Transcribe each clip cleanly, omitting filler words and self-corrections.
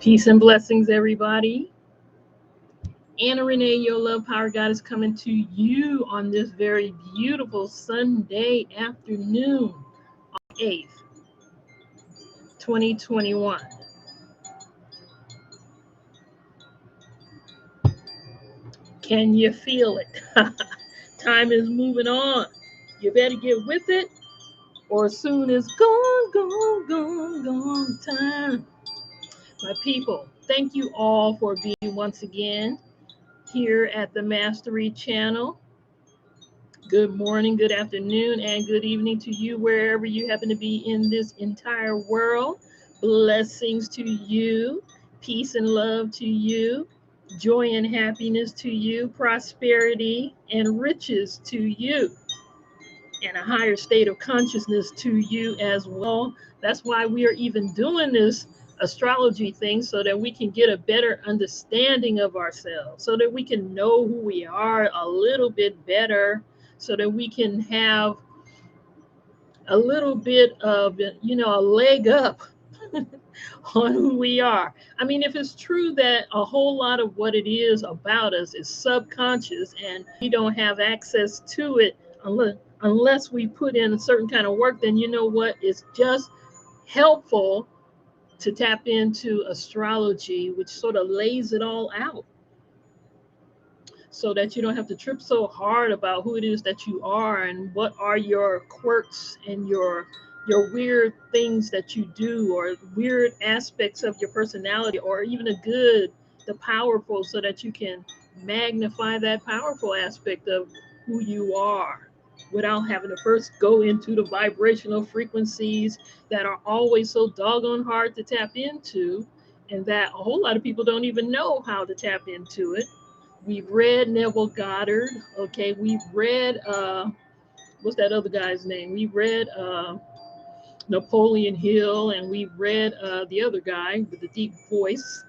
Peace and blessings, everybody. Anna Renee, your love power God, is coming to you on this very beautiful Sunday afternoon, 8th, 2021. Can you feel it? Time is moving on. You better get with it, or soon it's gone time. My people, thank you all for being once again here at the Mastery Channel. Good morning, good afternoon, and good evening to you, wherever you happen to be in this entire world. Blessings to you, peace and love to you, joy and happiness to you, prosperity and riches to you, and a higher state of consciousness to you as well. That's why we are even doing this astrology thing, so that we can get a better understanding of ourselves, so that we can know who we are a little bit better, so that we can have a little bit of, a leg up on who we are. I mean, if it's true that a whole lot of what it is about us is subconscious and we don't have access to it unless we put in a certain kind of work, then you know what? It's just helpful to tap into astrology, which sort of lays it all out, so that you don't have to trip so hard about who it is that you are and what are your quirks and your weird things that you do, or weird aspects of your personality, or even the powerful, so that you can magnify that powerful aspect of who you are without having to first go into the vibrational frequencies that are always so doggone hard to tap into, and that a whole lot of people don't even know how to tap into it. We've read Neville Goddard. Okay, we've read what's that other guy's name? We read Napoleon Hill, and we've read the other guy with the deep voice.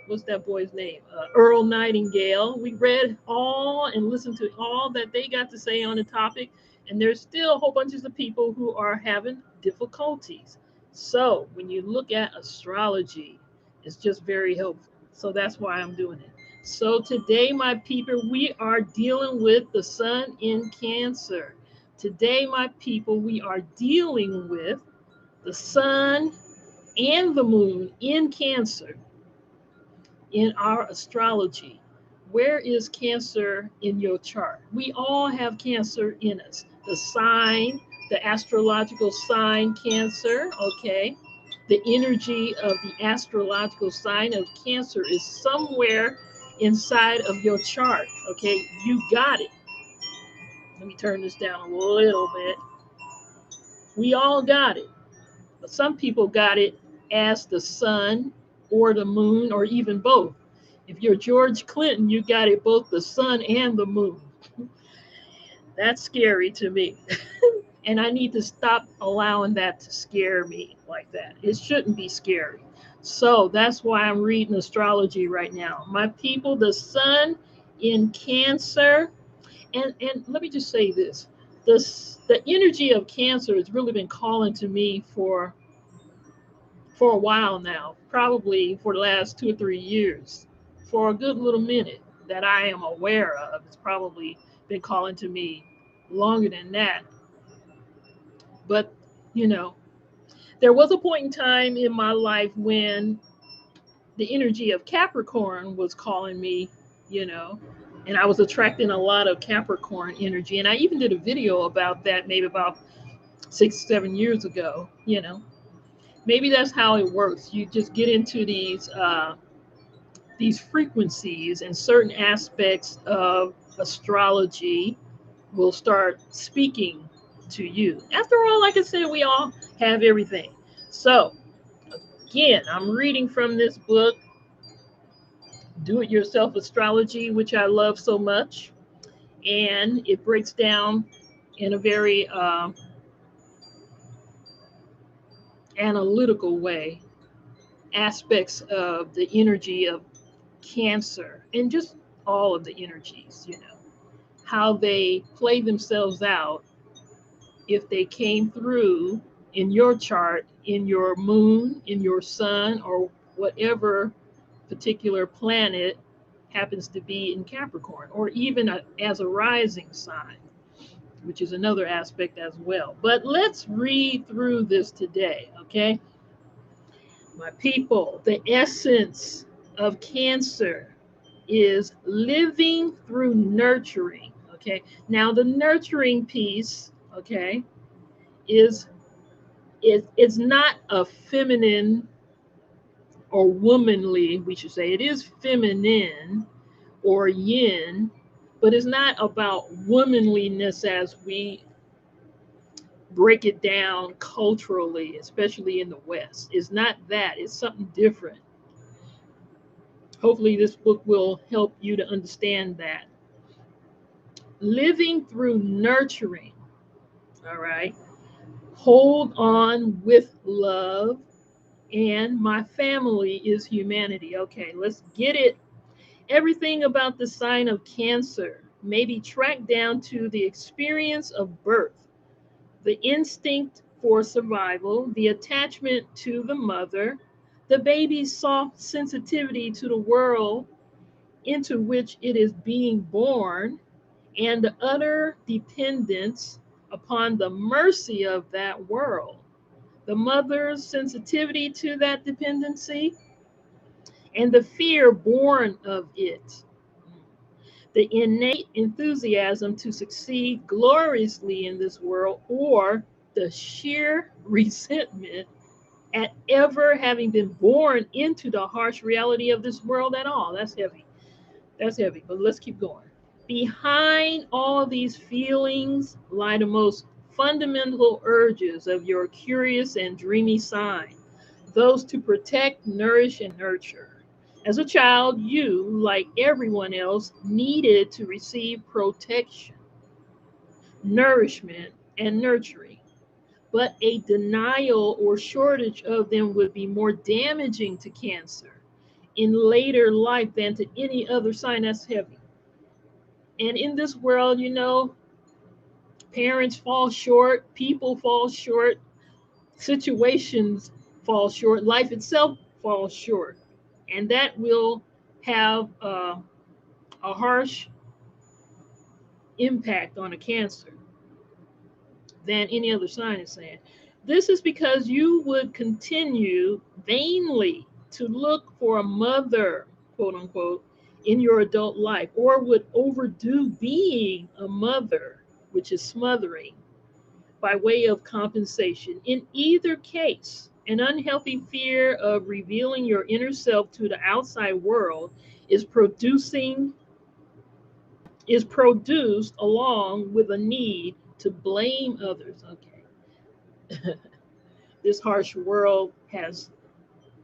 What's that boy's name? Earl Nightingale. We read all and listened to all that they got to say on the topic, and there's still a whole bunches of people who are having difficulties. So when you look at astrology, it's just very helpful. So that's why I'm doing it. So today, my people, we are dealing with the sun in Cancer. Today, my people, we are dealing with the sun and the moon in Cancer in our astrology. Where is Cancer in your chart? We all have Cancer in us. The sign, the astrological sign Cancer, okay? The energy of the astrological sign of Cancer is somewhere inside of your chart, okay? You got it. Let me turn this down a little bit. We all got it. But some people got it as the sun or the moon, or even both. If you're George Clinton, you got it both the sun and the moon. That's scary to me. And I need to stop allowing that to scare me like that. It shouldn't be scary. So that's why I'm reading astrology right now. My people, the sun in Cancer, and let me just say this. The energy of Cancer has really been calling to me for a while now, probably for the last 2 or 3 years, for a good little minute that I am aware of. It's probably been calling to me longer than that. But, there was a point in time in my life when the energy of Capricorn was calling me, and I was attracting a lot of Capricorn energy. And I even did a video about that maybe about 6, 7 years ago. Maybe that's how it works. You just get into these frequencies, and certain aspects of astrology will start speaking to you. After all, like I said, we all have everything. So again, I'm reading from this book, Do It Yourself Astrology, which I love so much. And it breaks down in a very analytical way aspects of the energy of Cancer, and just all of the energies, how they play themselves out if they came through in your chart, in your moon, in your sun, or whatever particular planet happens to be in Capricorn, or even as a rising sign, which is another aspect as well. But let's read through this today, okay? My people, the essence of Cancer is living through nurturing, okay? Now, the nurturing piece, okay, is it's not a feminine or womanly, we should say. It is feminine or yin, but it's not about womanliness as we break it down culturally, especially in the West. It's not that, it's something different. Hopefully, this book will help you to understand that. Living through nurturing, all right? Hold on with love, and my family is humanity. Okay, let's get it. Everything about the sign of Cancer may be tracked down to the experience of birth, the instinct for survival, the attachment to the mother, the baby's soft sensitivity to the world into which it is being born, and the utter dependence upon the mercy of that world. The mother's sensitivity to that dependency and the fear born of it. The innate enthusiasm to succeed gloriously in this world, or the sheer resentment at ever having been born into the harsh reality of this world at all. That's heavy. That's heavy, but let's keep going. Behind all these feelings lie the most fundamental urges of your curious and dreamy sign, those to protect, nourish, and nurture. As a child, you, like everyone else, needed to receive protection, nourishment, and nurturing. But a denial or shortage of them would be more damaging to Cancer in later life than to any other sign. That's heavy. And in this world, parents fall short, people fall short, situations fall short, life itself falls short. And that will have a harsh impact on a Cancer than any other sign is saying. This is because you would continue vainly to look for a mother, quote unquote, in your adult life, or would overdo being a mother, which is smothering, by way of compensation. In either case, an unhealthy fear of revealing your inner self to the outside world is producing is produced along with a need to blame others. Okay. This harsh world has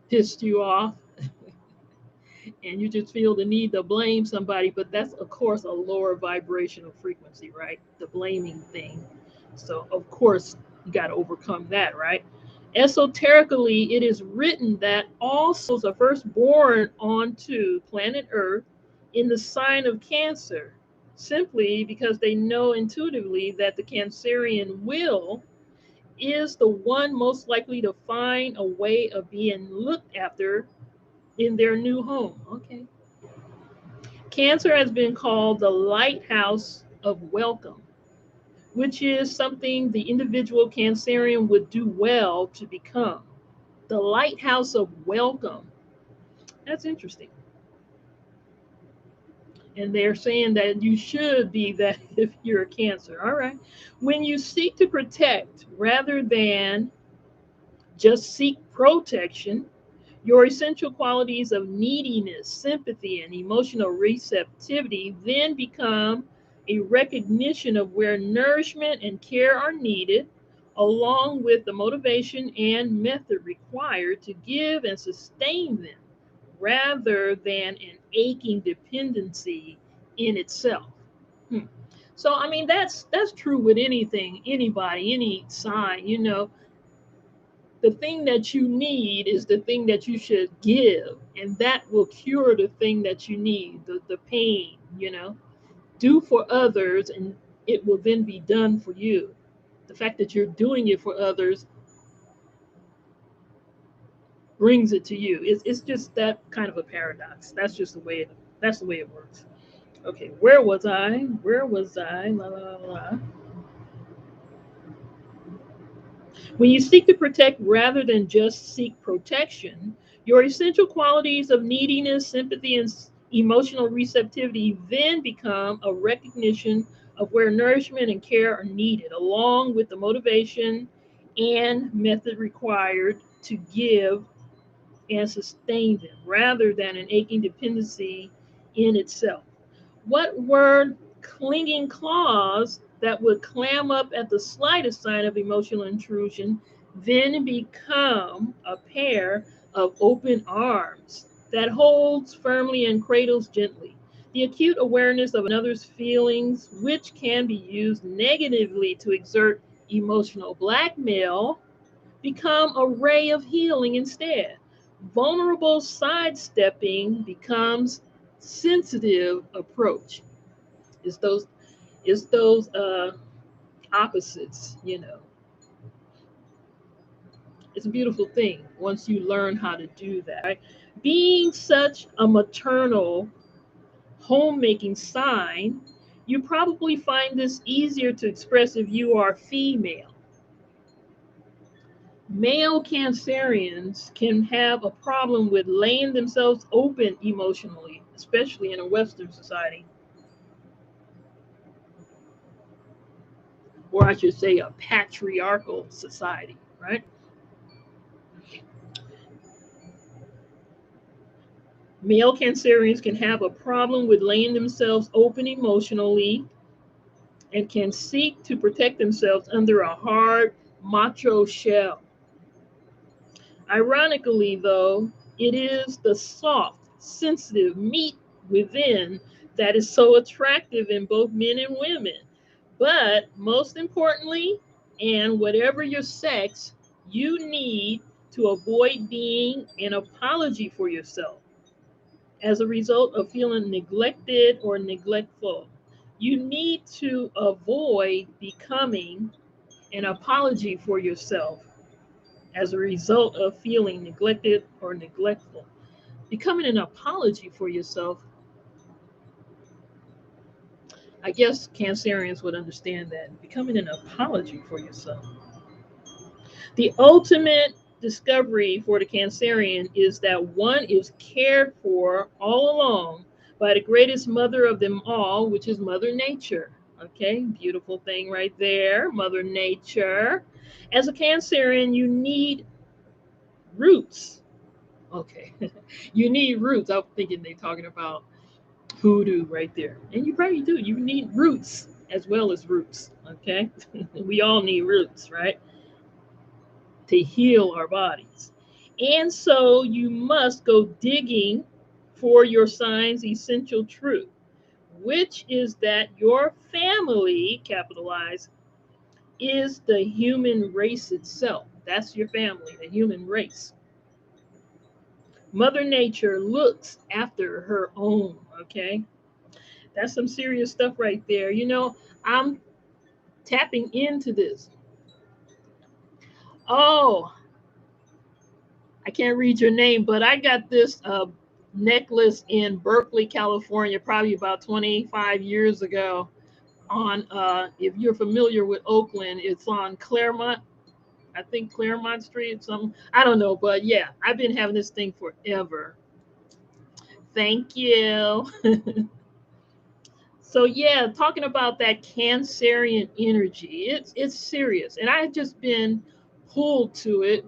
pissed you off and you just feel the need to blame somebody, but that's of course a lower vibrational frequency, right? The blaming thing. So of course you got to overcome that, right? Esoterically, it is written that all souls are first born onto planet Earth in the sign of Cancer, simply because they know intuitively that the Cancerian will is the one most likely to find a way of being looked after in their new home. Okay. Cancer has been called the lighthouse of welcome, which is something the individual Cancerian would do well to become. The lighthouse of welcome. That's interesting. And they're saying that you should be that if you're a Cancer. All right. When you seek to protect rather than just seek protection, your essential qualities of neediness, sympathy, and emotional receptivity then become a recognition of where nourishment and care are needed, along with the motivation and method required to give and sustain them, rather than an aching dependency in itself. Hmm. So, I mean, that's true with anything, anybody, any sign. The thing that you need is the thing that you should give, and that will cure the thing that you need, the pain. Do for others, and it will then be done for you. The fact that you're doing it for others brings it to you. It's just that kind of a paradox. That's just that's the way it works. Okay, where was I? Where was I? La, la, la, la. When you seek to protect rather than just seek protection, your essential qualities of neediness, sympathy, and emotional receptivity then become a recognition of where nourishment and care are needed, along with the motivation and method required to give and sustain them, rather than an aching dependency in itself. What were clinging claws that would clam up at the slightest sign of emotional intrusion then become a pair of open arms that holds firmly and cradles gently. The acute awareness of another's feelings, which can be used negatively to exert emotional blackmail, become a ray of healing instead. Vulnerable sidestepping becomes sensitive approach. It's those it's those opposites, you know. It's a beautiful thing once you learn how to do that. Right? Being such a maternal homemaking sign, you probably find this easier to express if you are female. Male Cancerians can have a problem with laying themselves open emotionally, especially in a Western society, or I should say a patriarchal society, right? Male Cancerians can have a problem with laying themselves open emotionally and can seek to protect themselves under a hard macho shell. Ironically, though, it is the soft, sensitive meat within that is so attractive in both men and women. But most importantly, and whatever your sex, you need to avoid being an apology for yourself as a result of feeling neglected or neglectful. You need to avoid becoming an apology for yourself as a result of feeling neglected or neglectful. Becoming an apology for yourself, I guess Cancerians would understand that. Becoming an apology for yourself. The ultimate discovery for the Cancerian is that one is cared for all along by the greatest mother of them all, which is Mother Nature. Okay, beautiful thing right there, Mother Nature. As a Cancerian, you need roots. Okay, you need roots. I'm thinking they're talking about hoodoo right there. And you probably do. You need roots as well as roots. Okay, we all need roots, right? To heal our bodies. And so you must go digging for your sign's essential truth, which is that your family, capitalized, is the human race itself. That's your family, the human race. Mother Nature looks after her own, okay? That's some serious stuff right there. You know, I'm tapping into this. Oh, I can't read your name, but I got this necklace in Berkeley, California, probably about 25 years ago. On, if you're familiar with Oakland, it's on Claremont. I think Claremont Street, something. I don't know, but yeah, I've been having this thing forever. Thank you. So yeah, talking about that Cancerian energy, it's serious, and I've just been pulled to it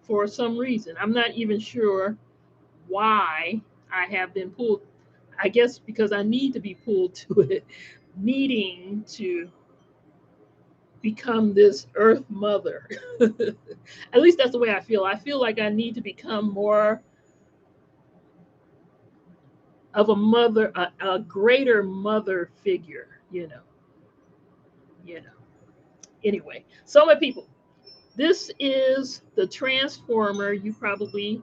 for some reason. I'm not even sure why I have been pulled. I guess because I need to be pulled to it, needing to become this earth mother. At least that's the way I feel. I feel like I need to become more of a mother, a greater mother figure, you know. Anyway, so my people, this is the transformer. You probably,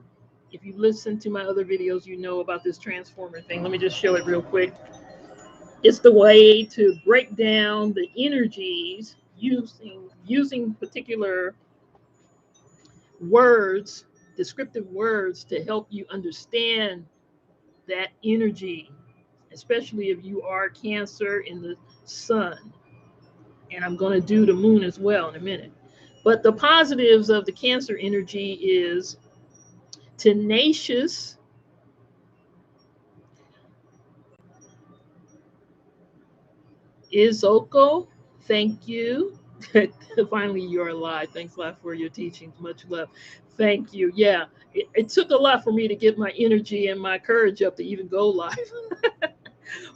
if you listen to my other videos, you know about this transformer thing. Let me just show it real quick. It's the way to break down the energies using particular words descriptive words to help you understand that energy, especially if you are Cancer in the sun. And I'm going to do the moon as well in a minute. But the positives of the Cancer energy is tenacious, Izoko, thank you. Finally, you're alive. Thanks a lot for your teachings. Much love. Thank you. Yeah, it took a lot for me to get my energy and my courage up to even go live.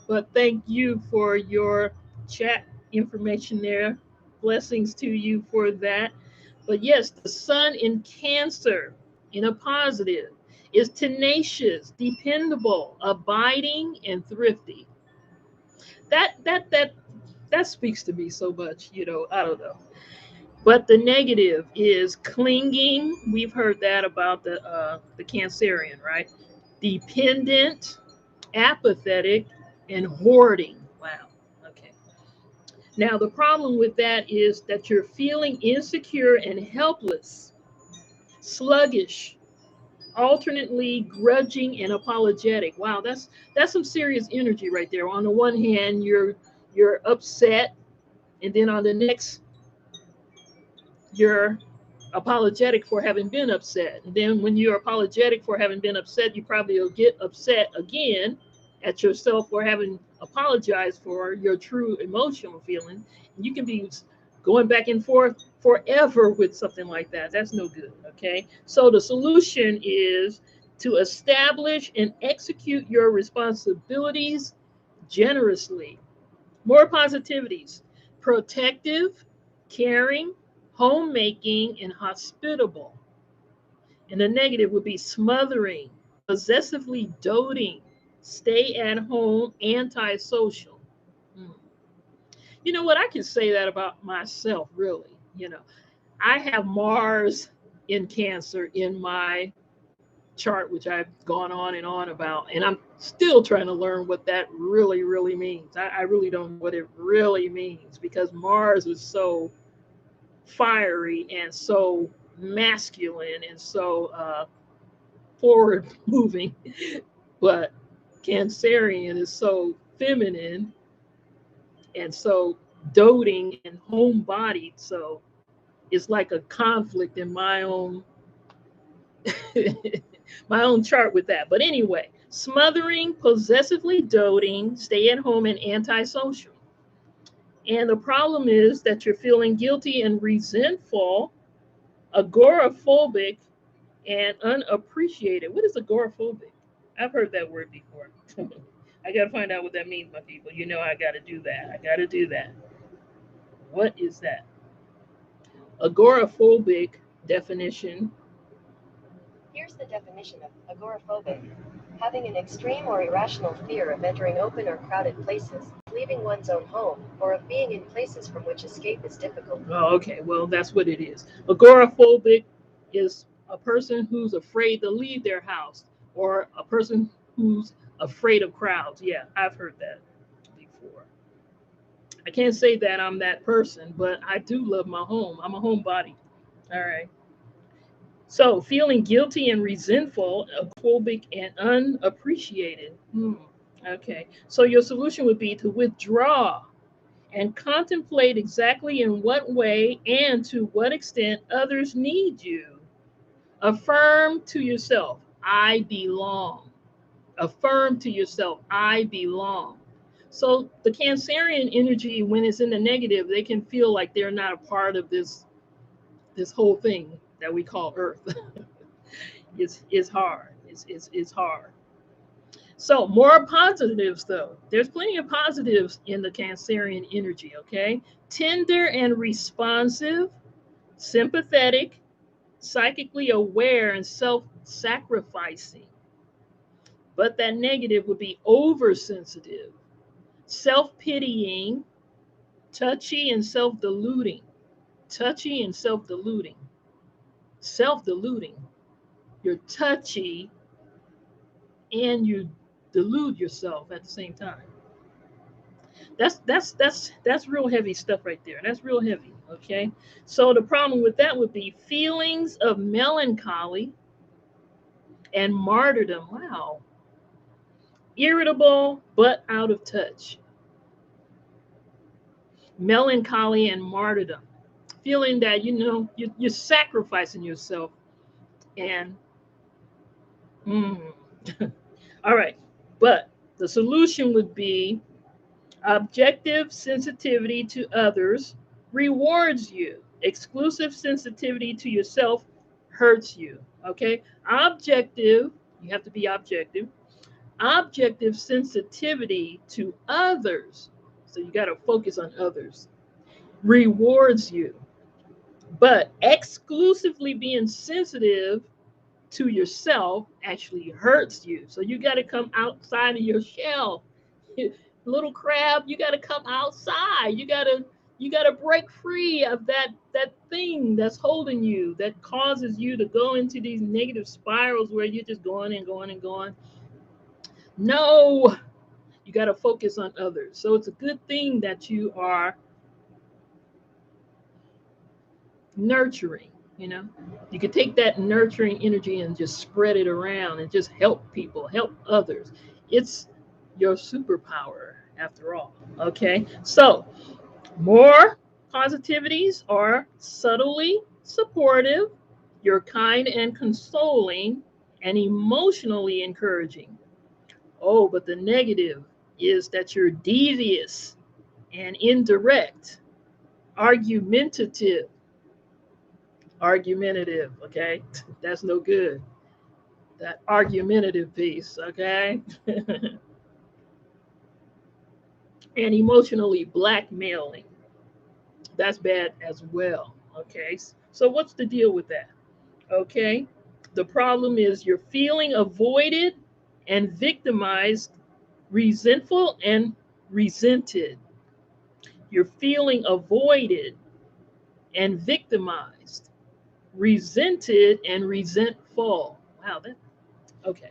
But thank you for your chat information there. Blessings to you for that. But yes, the sun in Cancer, in a positive, is tenacious, dependable, abiding, and thrifty. That speaks to me so much. I don't know. But the negative is clinging. We've heard that about the Cancerian, right? Dependent, apathetic, and hoarding. Wow. Okay. Now the problem with that is that you're feeling insecure and helpless, sluggish, alternately grudging and apologetic. Wow, that's some serious energy right there. On the one hand, you're upset, and then on the next, you're apologetic for having been upset. And then when you're apologetic for having been upset, you probably will get upset again at yourself for having apologized for your true emotional feeling. And you can be going back and forth forever with something like that. That's no good. Okay. So the solution is to establish and execute your responsibilities generously. More positivities: protective, caring, homemaking, and hospitable. And the negative would be smothering, possessively doting, stay at home, antisocial. Hmm. You know what? I can say that about myself, really. I have Mars in Cancer in my chart, which I've gone on and on about, and I'm still trying to learn what that really, really means. I really don't know what it really means because Mars is so fiery and so masculine and so forward moving, but Cancerian is so feminine and so doting and homebodied. So it's like a conflict in my own my own chart with that. But anyway, smothering, possessively doting, stay at home, and antisocial. And the problem is that you're feeling guilty and resentful, agoraphobic, and unappreciated. What is agoraphobic? I've heard that word before. I got to find out what that means, my people. I got to do that. I got to do that. What is that? Agoraphobic definition. Here's the definition of agoraphobic: having an extreme or irrational fear of entering open or crowded places, leaving one's own home, or of being in places from which escape is difficult. Oh, okay. Well, that's what it is. Agoraphobic is a person who's afraid to leave their house or a person who's afraid of crowds. Yeah, I've heard that before. I can't say that I'm that person, but I do love my home. I'm a homebody. All right. So, feeling guilty and resentful, agoraphobic, and unappreciated. Okay. So, your solution would be to withdraw and contemplate exactly in what way and to what extent others need you. Affirm to yourself, I belong. Affirm to yourself, I belong. So the Cancerian energy, when it's in the negative, they can feel like they're not a part of this whole thing that we call Earth. It's hard. It's hard. So more positives though. There's plenty of positives in the Cancerian energy, okay? Tender and responsive, sympathetic, psychically aware, and self-sacrificing. But that negative would be oversensitive, self-pitying, touchy and self-deluding. Touchy and self-deluding. Self-deluding. You're touchy and you delude yourself at the same time. That's real heavy stuff right there. That's real heavy. Okay. So the problem with that would be feelings of melancholy, and martyrdom. Wow. Irritable but out of touch. Melancholy and martyrdom. Feeling that, you're sacrificing yourself. And, mm. All right. But the solution would be objective sensitivity to others rewards you. Exclusive sensitivity to yourself hurts you. Okay? Objective, you have to be objective. Objective sensitivity to others. So you got to focus on others. Rewards you. But exclusively being sensitive to yourself actually hurts you. So you got to come outside of your shell. Little crab, you got to come outside. You got to break free of that thing that's holding you, that causes you to go into these negative spirals where you're just going and going and going. No, you got to focus on others. So it's a good thing that you are nurturing. You could take that nurturing energy and just spread it around and just help people, help others. It's your superpower after all. Okay, so more positivities are subtly supportive, you're kind and consoling, and emotionally encouraging. Oh, but the negative is that you're devious and indirect, argumentative. Argumentative, okay? That's no good. That argumentative piece, okay? And emotionally blackmailing. That's bad as well, okay? So, what's the deal with that? Okay? The problem is you're feeling avoided and victimized, resentful and resented. You're feeling avoided and victimized, resented and resentful. Wow, that okay.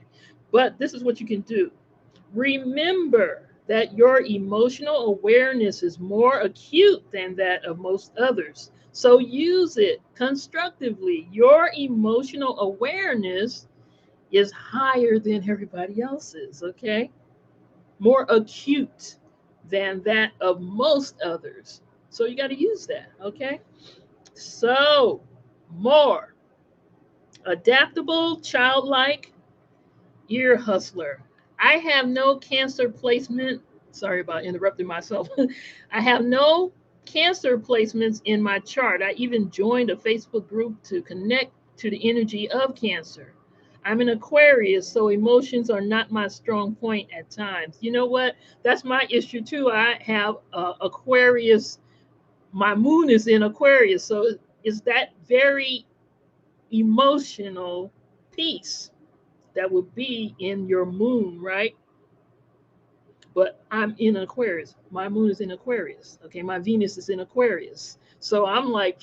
But this is what you can do. Remember that your emotional awareness is more acute than that of most others. So use it constructively. Your emotional awareness is higher than everybody else's, okay? More acute than that of most others. So you got to use that, okay? So, more adaptable, childlike, ear hustler. I have no cancer placement. Sorry about interrupting myself. I have no cancer placements in my chart. I even joined a Facebook group to connect to the energy of cancer. I'm an Aquarius, so emotions are not my strong point at times. You know what? That's my issue too. I have Aquarius. My moon is in Aquarius, so it's that very emotional piece that would be in your moon, right? But I'm in Aquarius. My moon is in Aquarius. Okay, my Venus is in Aquarius. So I'm like,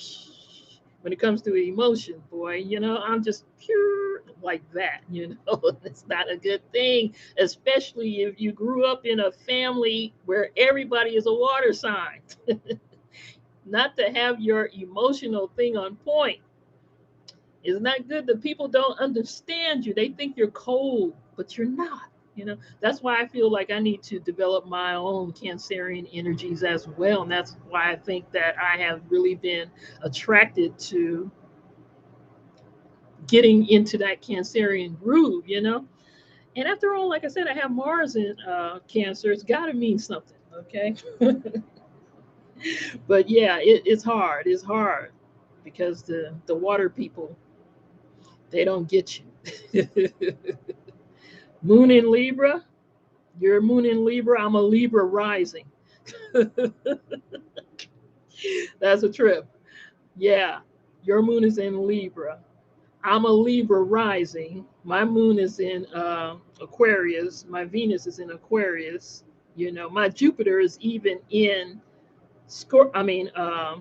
when it comes to emotion, boy, I'm just pure like that. It's not a good thing, especially if you grew up in a family where everybody is a water sign. Not to have your emotional thing on point. It's not good that people don't understand you. They think you're cold, but you're not. That's why I feel like I need to develop my own Cancerian energies as well. And that's why I think that I have really been attracted to getting into that Cancerian groove. And after all, like I said, I have Mars in Cancer. It's got to mean something, okay? But yeah, it's hard. It's hard because the water people, they don't get you. Moon in Libra, you're moon in Libra. I'm a Libra rising. That's a trip. Yeah, your moon is in Libra. I'm a Libra rising. My moon is in Aquarius. My Venus is in Aquarius. My Jupiter is even in I mean, uh,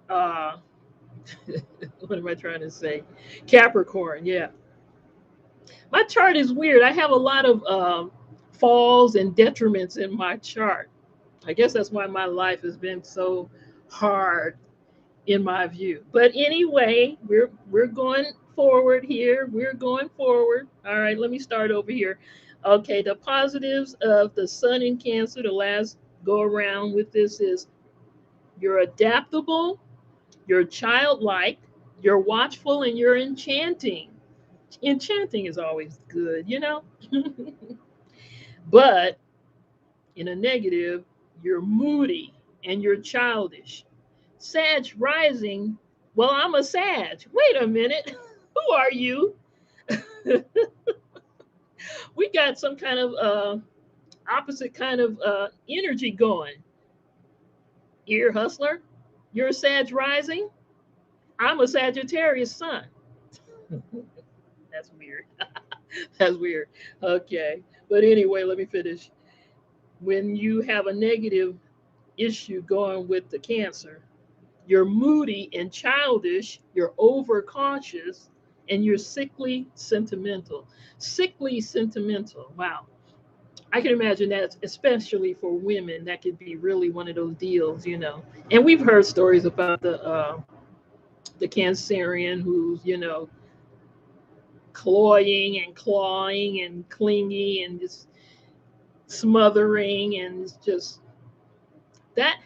what am I trying to say? Capricorn. Yeah, my chart is weird. I have a lot of falls and detriments in my chart. I guess that's why my life has been so hard in my view. But anyway, we're going forward here. We're going forward. All right, let me start over here. Okay, the positives of the sun in Cancer, the last go around with this is you're adaptable, you're childlike, you're watchful, and you're enchanting. Enchanting is always good, you know? But in a negative, you're moody and you're childish. Sag rising, well, I'm a Sag. Wait a minute. Who are you? We got some kind of opposite kind of energy going. Ear hustler, you're a Sag rising. I'm a Sagittarius sun. That's weird. That's weird. Okay. But anyway, let me finish. When you have a negative issue going with the Cancer, you're moody and childish, you're overcautious, and you're sickly sentimental. Sickly sentimental. Wow. I can imagine that, especially for women, that could be really one of those deals, you know. And we've heard stories about the Cancerian who's, you know, cloying and clawing and clingy and just smothering, and it's just that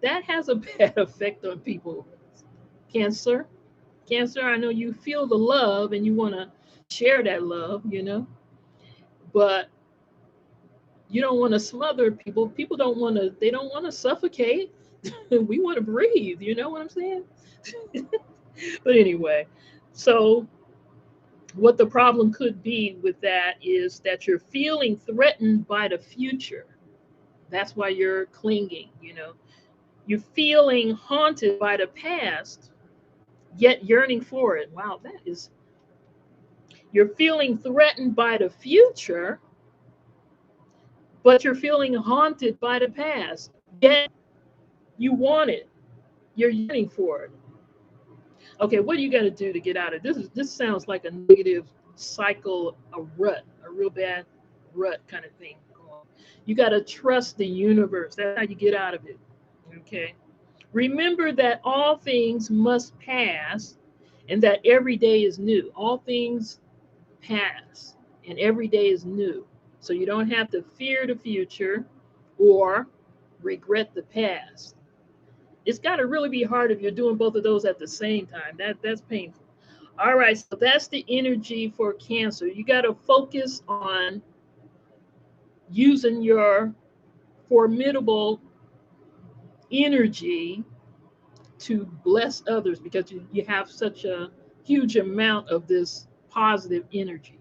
that has a bad effect on people. Cancer, Cancer, I know you feel the love and you want to share that love, you know, but you don't want to smother people. People don't want to, they don't want to suffocate. We want to breathe, you know what I'm saying? But anyway, so what the problem could be with that is that you're feeling threatened by the future. That's why you're clinging, you know. You're feeling haunted by the past, yet yearning for it. Wow, that is, you're feeling threatened by the future, but you're feeling haunted by the past, yet you want it. You're yearning for it. Okay, what do you got to do to get out of this? This sounds like a negative cycle, a rut, a real bad rut kind of thing. You got to trust the universe. That's how you get out of it. Okay. Remember that all things must pass and that every day is new. All things pass and every day is new. So you don't have to fear the future or regret the past. It's got to really be hard if you're doing both of those at the same time. That's painful. All right, so that's the energy for Cancer. You got to focus on using your formidable energy to bless others because you have such a huge amount of this positive energy.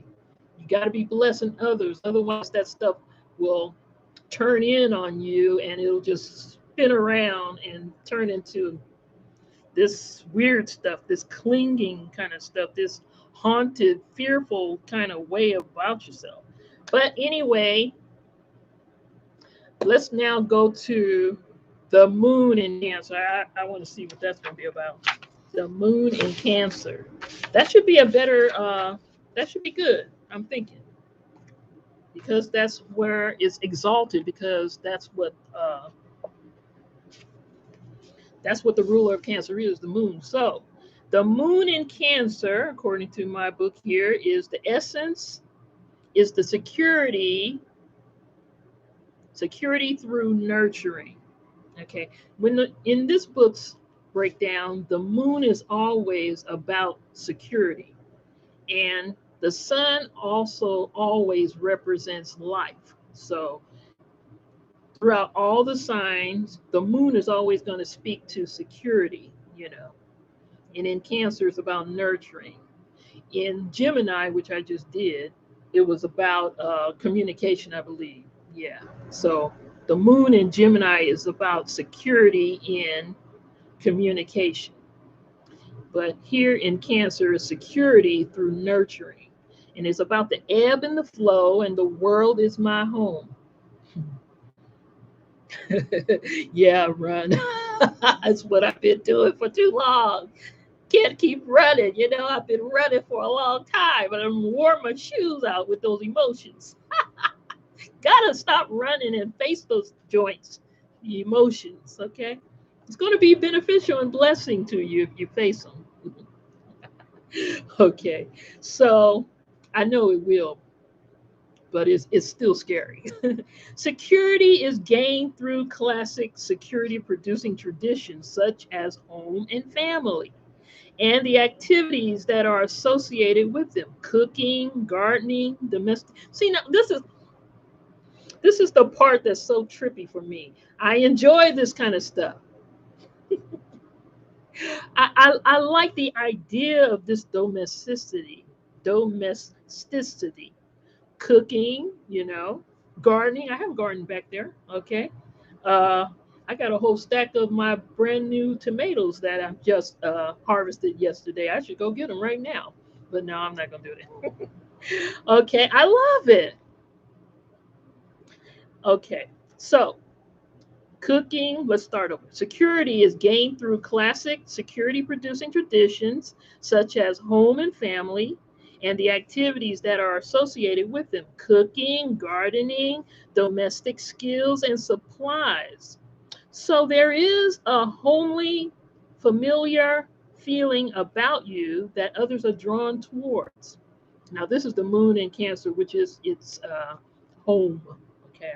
You got to be blessing others. Otherwise, that stuff will turn in on you and it'll just spin around and turn into this weird stuff, this clinging kind of stuff, this haunted, fearful kind of way about yourself. But anyway, let's now go to the moon in Cancer. I want to see what that's going to be about. The moon in Cancer. That should be a better, that should be good, I'm thinking. Because that's where it's exalted, because that's what the ruler of Cancer is, the moon. So the moon in Cancer, according to my book here, is the essence, is the security through nurturing. Okay. In this book's breakdown, the moon is always about security. And the sun also always represents life. So throughout all the signs, the moon is always going to speak to security, you know. And in Cancer, it's about nurturing. In Gemini, which I just did, it was about communication, I believe. Yeah. So the moon in Gemini is about security in communication. But here in Cancer is security through nurturing. And it's about the ebb and the flow, and the world is my home. Yeah, run. That's what I've been doing for too long. Can't keep running. You know, I've been running for a long time, but I'm wore my shoes out with those emotions. Gotta stop running and face those joints, the emotions, okay? It's going to be beneficial and blessing to you if you face them. Okay, so I know it will, but it's still scary. Security is gained through classic security producing traditions such as home and family, and the activities that are associated with them: cooking, gardening, domestic. See, now this is the part that's so trippy for me. I enjoy this kind of stuff. I like the idea of this domesticity, cooking, gardening. I have a garden back there. Okay. Uh, I got a whole stack of my brand new tomatoes that I just harvested yesterday. I should go get them right now. But no, I'm not going to do that. Okay. I love it. Okay. So, cooking, let's start over. Security is gained through classic security producing traditions such as home and family and the activities that are associated with them: cooking, gardening, domestic skills, and supplies. So there is a homely, familiar feeling about you that others are drawn towards. Now, this is the moon in Cancer, which is its home. Okay.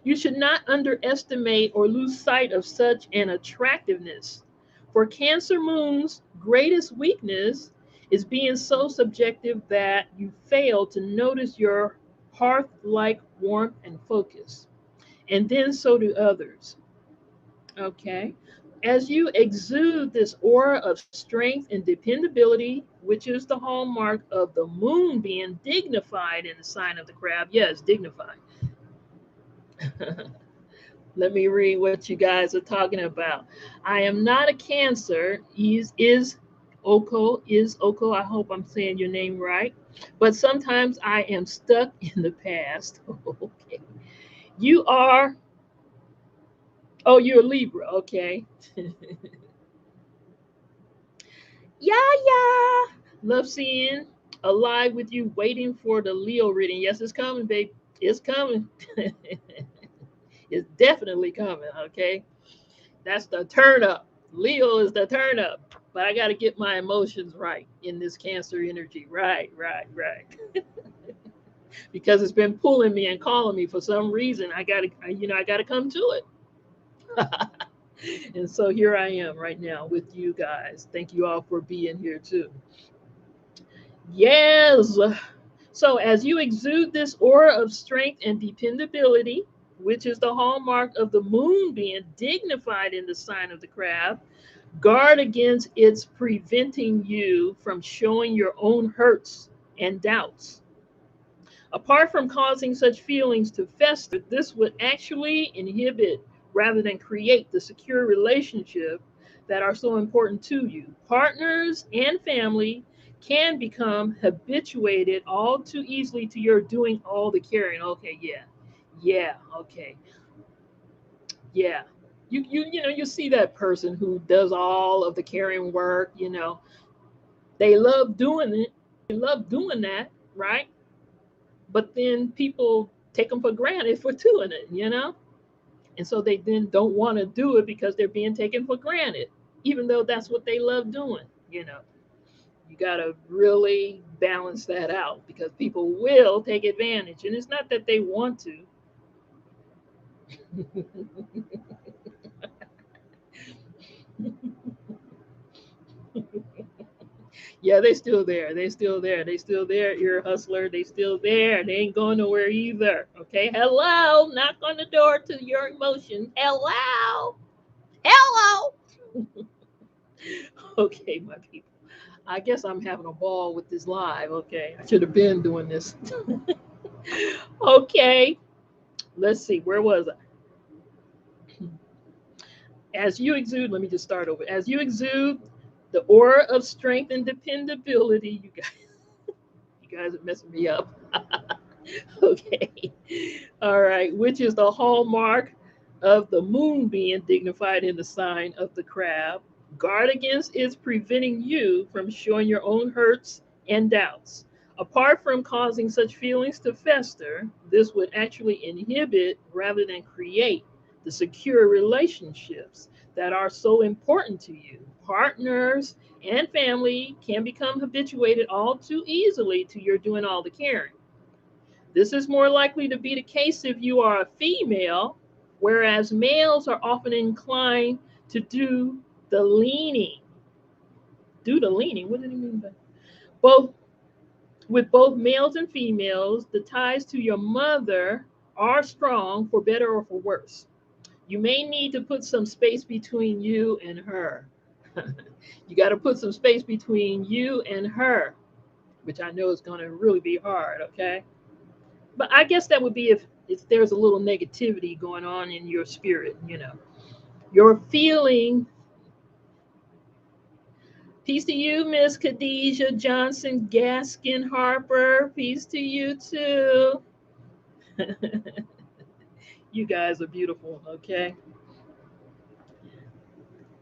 You should not underestimate or lose sight of such an attractiveness. For Cancer Moon's greatest weakness is being so subjective that you fail to notice your hearth like warmth and focus. And then so do others. Okay. As you exude this aura of strength and dependability, which is the hallmark of the moon being dignified in the sign of the crab. Yes, dignified. Let me read what you guys are talking about. I am not a Cancer. Is Oko. I hope I'm saying your name right. But sometimes I am stuck in the past. Okay. You are, oh, you're a Libra. Okay. Yeah, yeah. Love seeing alive with you, waiting for the Leo reading. Yes, it's coming, babe. It's coming. It's definitely coming. Okay. That's the turn up. Leo is the turn up. But I got to get my emotions right in this Cancer energy. Right, right, right. Because it's been pulling me and calling me for some reason. I got to come to it. And so here I am right now with you guys. Thank you all for being here too. Yes. So as you exude this aura of strength and dependability, which is the hallmark of the moon being dignified in the sign of the crab, guard against its preventing you from showing your own hurts and doubts. Apart from causing such feelings to fester, this would actually inhibit rather than create the secure relationship that are so important to you. Partners and family can become habituated all too easily to your doing all the caring. Okay, yeah. Yeah, okay. Yeah. You see that person who does all of the caring work. They love doing it. They love doing that, right? But then people take them for granted for doing it. And so they then don't want to do it because they're being taken for granted, even though that's what they love doing. You got to really balance that out because people will take advantage. And it's not that they want to. Yeah, they still there. They still there. They still there. Ear hustler. They still there. They ain't going nowhere either. Okay. Hello. Knock on the door to your emotions. Hello. Hello. Okay, my people. I guess I'm having a ball with this live. Okay. I should have been doing this. Okay. Let's see. Where was I? As you exude, let me just start over. As you exude the aura of strength and dependability, you guys are messing me up. Okay. All right. Which is the hallmark of the moon being dignified in the sign of the crab. Guard against its preventing you from showing your own hurts and doubts. Apart from causing such feelings to fester, this would actually inhibit rather than create the secure relationships that are so important to you. Partners and family can become habituated all too easily to your doing all the caring. This is more likely to be the case if you are a female, whereas males are often inclined to do the leaning. Do the leaning? What did he mean by both? With both males and females, the ties to your mother are strong for better or for worse. You may need to put some space between you and her. You got to put some space between you and her, which I know is going to really be hard, okay? But I guess that would be if there's a little negativity going on in your spirit, you know. Your feeling. Peace to you, Miss Khadijah Johnson Gaskin Harper. Peace to you too. You guys are beautiful, okay?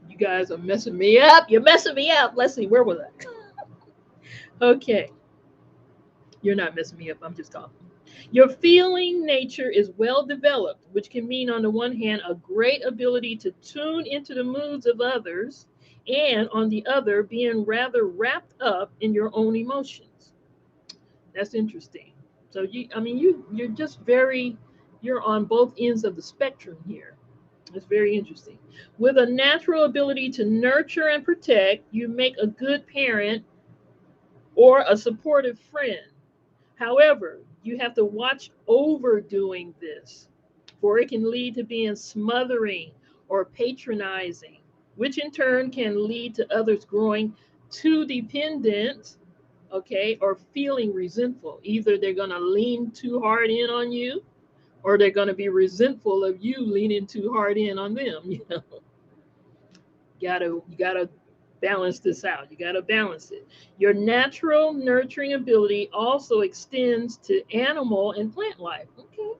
You guys are messing me up. You're messing me up. Let's see, where was I? Okay. You're not messing me up. I'm just talking. Your feeling nature is well developed, which can mean, on the one hand, a great ability to tune into the moods of others, and on the other, being rather wrapped up in your own emotions. That's interesting. So you're just you're on both ends of the spectrum here. It's very interesting. With a natural ability to nurture and protect, you make a good parent or a supportive friend. However, you have to watch overdoing this, for it can lead to being smothering or patronizing, which in turn can lead to others growing too dependent, okay, or feeling resentful. Either they're going to lean too hard in on you, or they're going to be resentful of you leaning too hard in on them. You gotta balance this out. You gotta balance it. Your natural nurturing ability also extends to animal and plant life. Okay.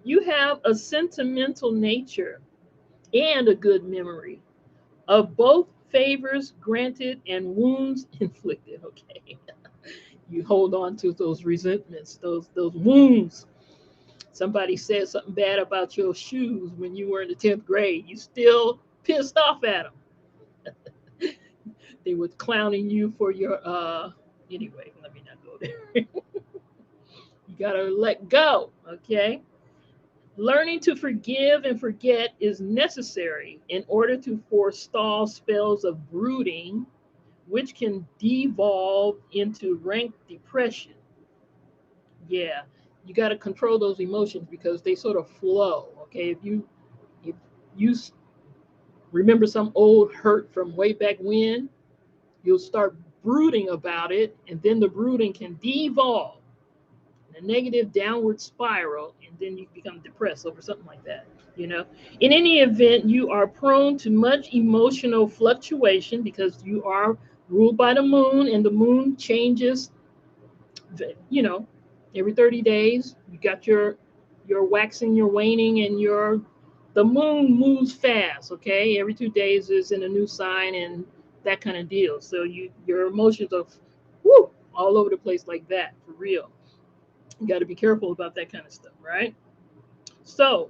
You have a sentimental nature and a good memory of both favors granted and wounds inflicted. Okay. You hold on to those resentments, those wounds. Somebody said something bad about your shoes when you were in the 10th grade. You still pissed off at them. They were clowning you for your anyway, let me not go there. You gotta let go, okay? Learning to forgive and forget is necessary in order to forestall spells of brooding, which can devolve into rank depression. Yeah, you got to control those emotions because they sort of flow. Okay, if you remember some old hurt from way back when, you'll start brooding about it, and then the brooding can devolve in a negative downward spiral, and then you become depressed over something like that. You know, in any event, you are prone to much emotional fluctuation because you are ruled by the moon, and the moon changes. You know, every 30 days, you got your waxing, your waning, and your the moon moves fast. Okay, every 2 days is in a new sign, and that kind of deal. So your emotions are whoo, all over the place like that for real. You got to be careful about that kind of stuff, right? So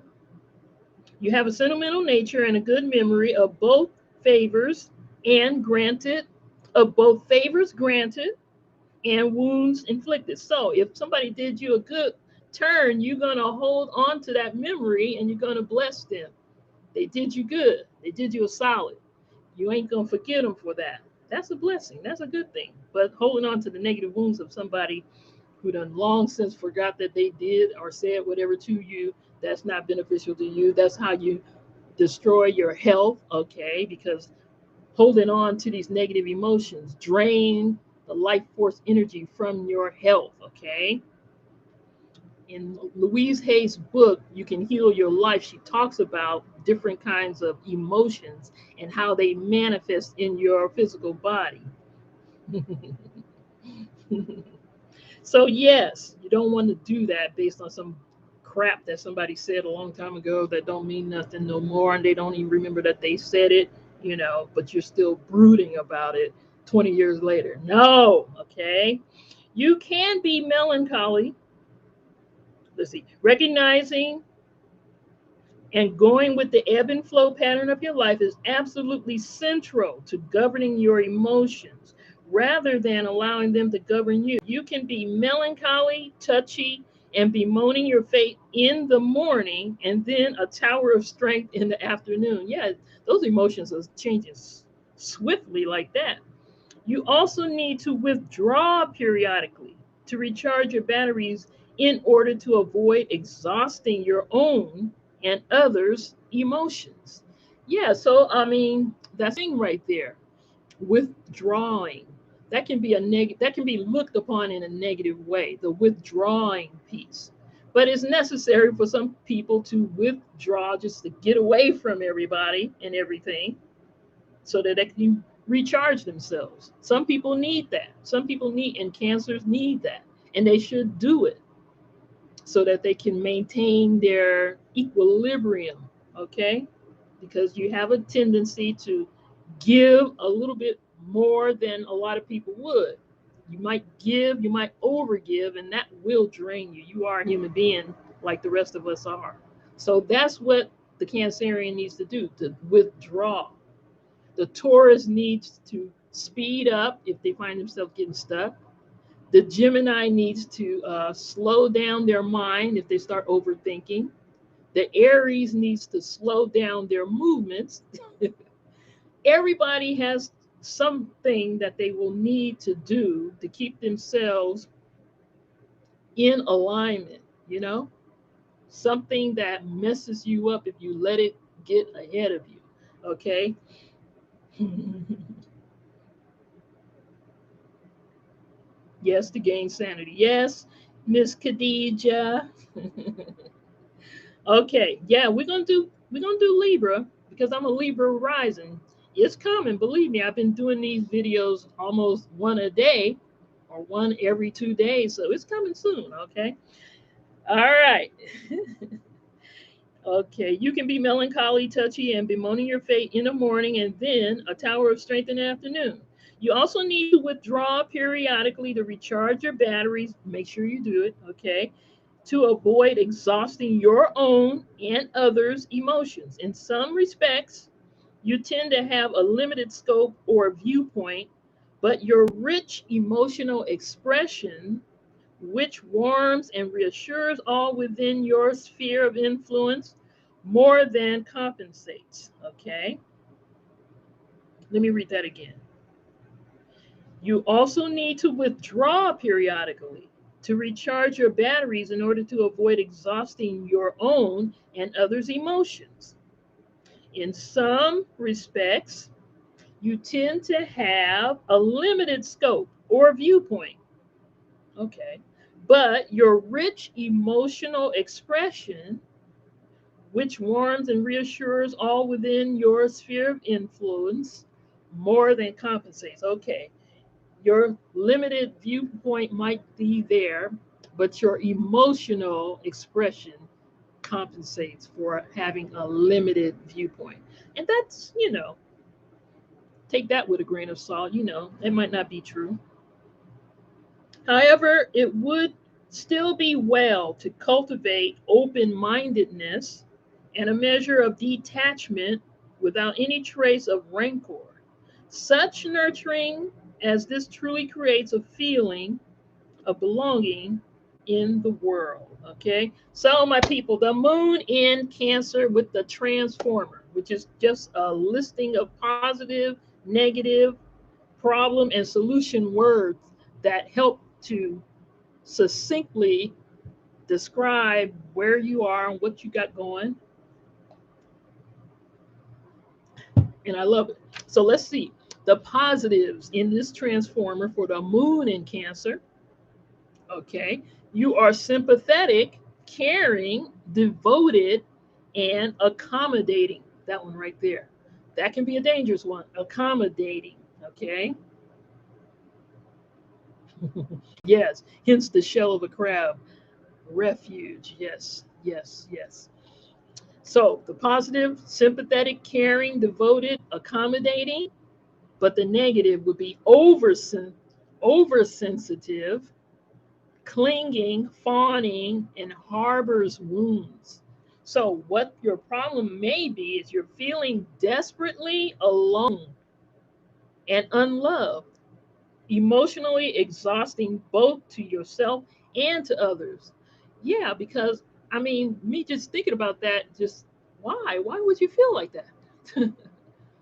you have a sentimental nature and a good memory of both favors and granted, of both favors granted and wounds inflicted. So if somebody did you a good turn, you're going to hold on to that memory and you're going to bless them. They did you good. They did you a solid. You ain't going to forget them for that. That's a blessing. That's a good thing. But holding on to the negative wounds of somebody who done long since forgot that they did or said whatever to you, that's not beneficial to you. That's how you destroy your health, okay? Because holding on to these negative emotions drain the life force energy from your health, okay? In Louise Hay's book, You Can Heal Your Life, she talks about different kinds of emotions and how they manifest in your physical body. So yes, you don't want to do that based on some crap that somebody said a long time ago that don't mean nothing no more, and they don't even remember that they said it, but you're still brooding about it 20 years later. No, okay? You can be melancholy. Let's see. Recognizing And going with the ebb and flow pattern of your life is absolutely central to governing your emotions rather than allowing them to govern you. You can be melancholy, touchy, and bemoaning your fate in the morning and then a tower of strength in the afternoon. Yeah, those emotions are changing swiftly like that. You also need to withdraw periodically to recharge your batteries in order to avoid exhausting your own and others' emotions. Yeah, so I mean, that's the thing right there. Withdrawing. That can be that can be looked upon in a negative way, the withdrawing piece. But it's necessary for some people to withdraw just to get away from everybody and everything so that they can recharge themselves. Some people need that. Some people need, and cancers need that. And they should do it so that they can maintain their equilibrium, okay? Because you have a tendency to give a little bit more than a lot of people would. You might give, you might overgive, and that will drain you. You are a human being like the rest of us are. So that's what the Cancerian needs to do, to withdraw. The Taurus needs to speed up if they find themselves getting stuck. The Gemini needs to slow down their mind if they start overthinking. The Aries needs to slow down their movements. Everybody has something that they will need to do to keep themselves in alignment, you know? Something that messes you up if you let it get ahead of you, okay? Yes, to gain sanity. Yes, Miss Khadija. Okay, yeah, we're gonna do Libra because I'm a Libra rising. It's coming, believe me. I've been doing these videos almost one a day or one every 2 days, so it's coming soon. Okay, all right. Okay, you can be melancholy, touchy, and bemoaning your fate in the morning and then a tower of strength in the afternoon. You also need to withdraw periodically to recharge your batteries. Make sure you do it, okay? To avoid exhausting your own and others' emotions. In some respects, you tend to have a limited scope or viewpoint, but your rich emotional expression, which warms and reassures all within your sphere of influence, more than compensates. Okay, let me read that again. You also need to withdraw periodically to recharge your batteries in order to avoid exhausting your own and others' emotions. In some respects, you tend to have a limited scope or viewpoint. Okay. But your rich emotional expression, which warms and reassures all within your sphere of influence, more than compensates. Okay. Your limited viewpoint might be there, but your emotional expression compensates for having a limited viewpoint. And that's, take that with a grain of salt. It might not be true. However, it would still be well to cultivate open mindedness and a measure of detachment without any trace of rancor. Such nurturing as this truly creates a feeling of belonging in the world. Okay, so my people, the moon in Cancer with the transformer, which is just a listing of positive, negative, problem, and solution words that help to succinctly describe where you are and what you got going. And I love it. So let's see the positives in this transformer for the moon in Cancer. Okay, you are sympathetic, caring, devoted, and accommodating. That one right there. That can be a dangerous one. Accommodating. Okay. Yes. Hence the shell of a crab. Refuge. Yes. Yes. Yes. So the positive, sympathetic, caring, devoted, accommodating. But the negative would be oversensitive, clinging, fawning, and harbors wounds. So, what your problem may be is you're feeling desperately alone and unloved, emotionally exhausting both to yourself and to others. Yeah, because I mean, me just thinking about that, just why? Why would you feel like that?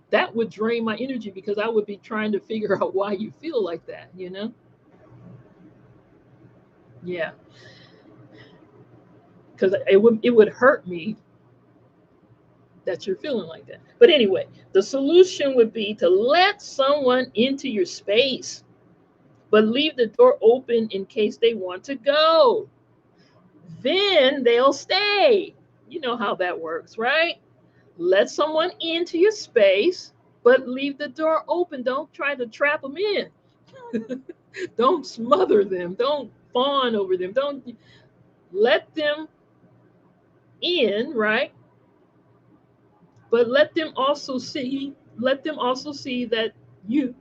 That would drain my energy because I would be trying to figure out why you feel like that, you know? Yeah, because it would hurt me that you're feeling like that. But anyway, the solution would be to let someone into your space, but leave the door open in case they want to go. Then they'll stay. You know how that works, right? Let someone into your space, but leave the door open. Don't try to trap them in. Don't smother them. Don't fawn over them. Don't let them in, right? But let them also see that you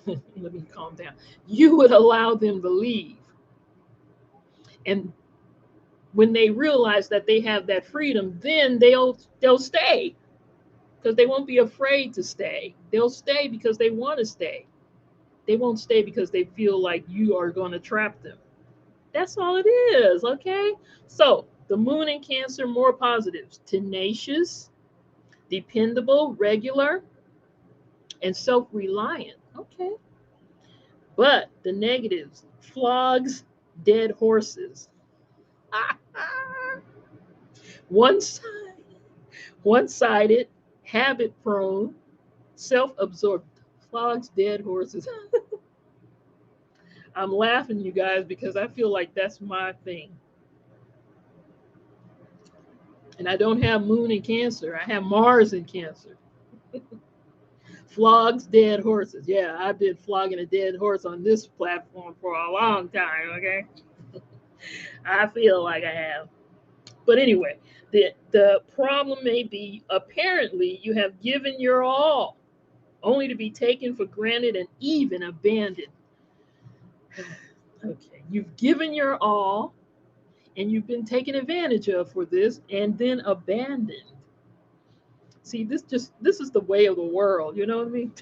let me calm down. You would allow them to leave. And when they realize that they have that freedom, then they'll stay because they won't be afraid to stay. They'll stay because they want to stay. They won't stay because they feel like you are going to trap them. That's all it is, okay? So, the moon in Cancer, more positives: tenacious, dependable, regular, and self reliant. Okay. But the negatives: flogs, dead horses. one side, one-sided, habit prone, self-absorbed. Flogs, dead horses. I'm laughing, you guys, because I feel like that's my thing. And I don't have moon in Cancer. I have Mars in Cancer. Flogs, dead horses. Yeah, I've been flogging a dead horse on this platform for a long time, okay? I feel like I have. But anyway, the problem may be apparently you have given your all, only to be taken for granted and even abandoned. Okay, you've given your all and you've been taken advantage of for this and then abandoned. See, this is the way of the world, you know what I mean?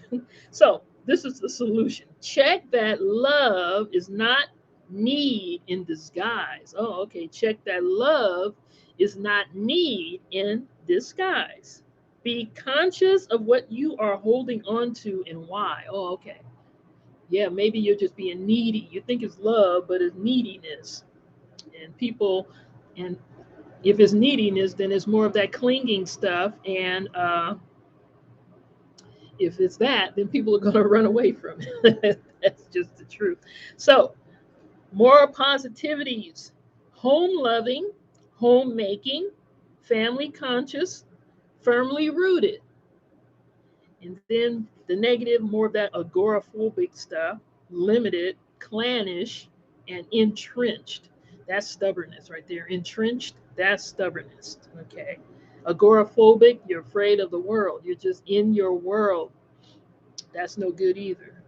So, this is the solution. Check that love is not need in disguise. Oh, okay. Check that love is not need in disguise. Be conscious of what you are holding on to and why. Oh, okay. Yeah, maybe you're just being needy. You think it's love, but it's neediness. And people, and if it's neediness, then it's more of that clinging stuff. And if it's that, then people are going to run away from it. That's just the truth. So, more positivities: home loving, homemaking, family conscious, firmly rooted. And then the negative, more of that agoraphobic stuff: limited, clannish, and entrenched. That's stubbornness right there. Entrenched, that's stubbornness. Okay. Agoraphobic, you're afraid of the world. You're just in your world. That's no good either.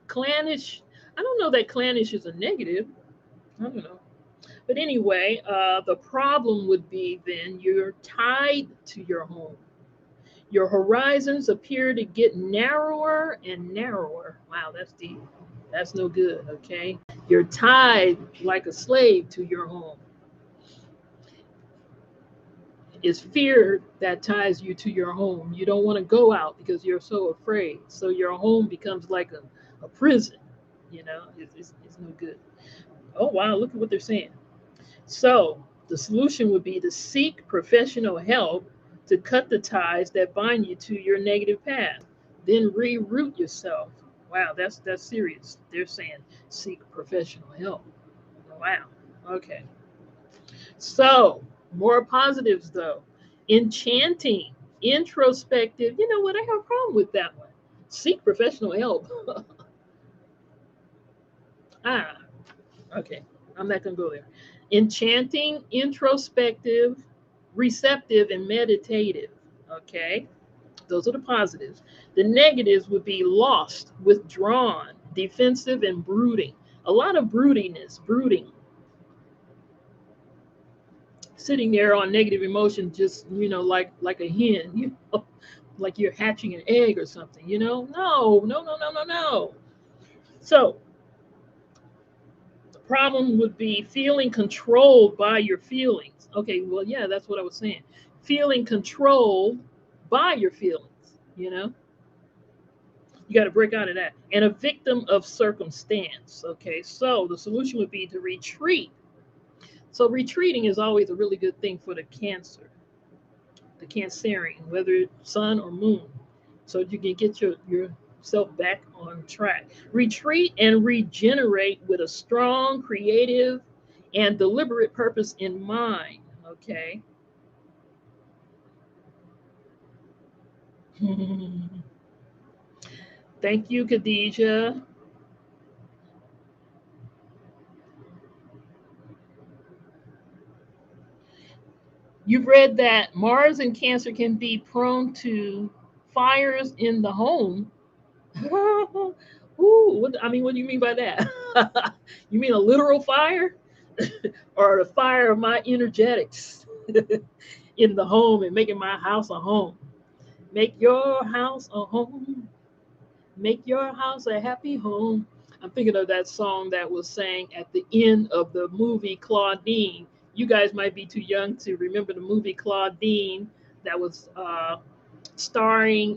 Clannish, I don't know that clannish is a negative. I don't know. But anyway, the problem would be then you're tied to your home. Your horizons appear to get narrower and narrower. Wow, that's deep. That's no good, okay? You're tied like a slave to your home. It's fear that ties you to your home. You don't want to go out because you're so afraid. So your home becomes like a prison. It's no good. Oh, wow, look at what they're saying. So the solution would be to seek professional help to cut the ties that bind you to your negative past. Then reroute yourself. Wow, that's serious. They're saying seek professional help. Wow. Okay. So more positives though. Enchanting, introspective. You know what? I have a problem with that one. Seek professional help. ah, okay. I'm not gonna go there. Enchanting, introspective, receptive, and meditative. Okay, those are the positives. The negatives would be lost, withdrawn, defensive, and brooding. A lot of broodiness, brooding. sitting there on negative emotion, just, like a hen, like you're hatching an egg or something, No, no, no, no, no, no. So the problem would be feeling controlled by your feelings. Okay, well, yeah, that's what I was saying. Feeling controlled by your feelings, You got to break out of that. And a victim of circumstance. Okay, so the solution would be to retreat. So retreating is always a really good thing for the Cancer, the Cancerian, whether it's sun or moon, so you can get yourself back on track. Retreat and regenerate with a strong, creative, and deliberate purpose in mind. Okay. Thank you, Khadijah. You've read that Mars and Cancer can be prone to fires in the home. Ooh, what do you mean by that? You mean a literal fire? Or the fire of my energetics in the home and making my house a home? Make your house a home. Make your house a happy home. I'm thinking of that song that was sang at the end of the movie Claudine. You guys might be too young to remember the movie Claudine that was starring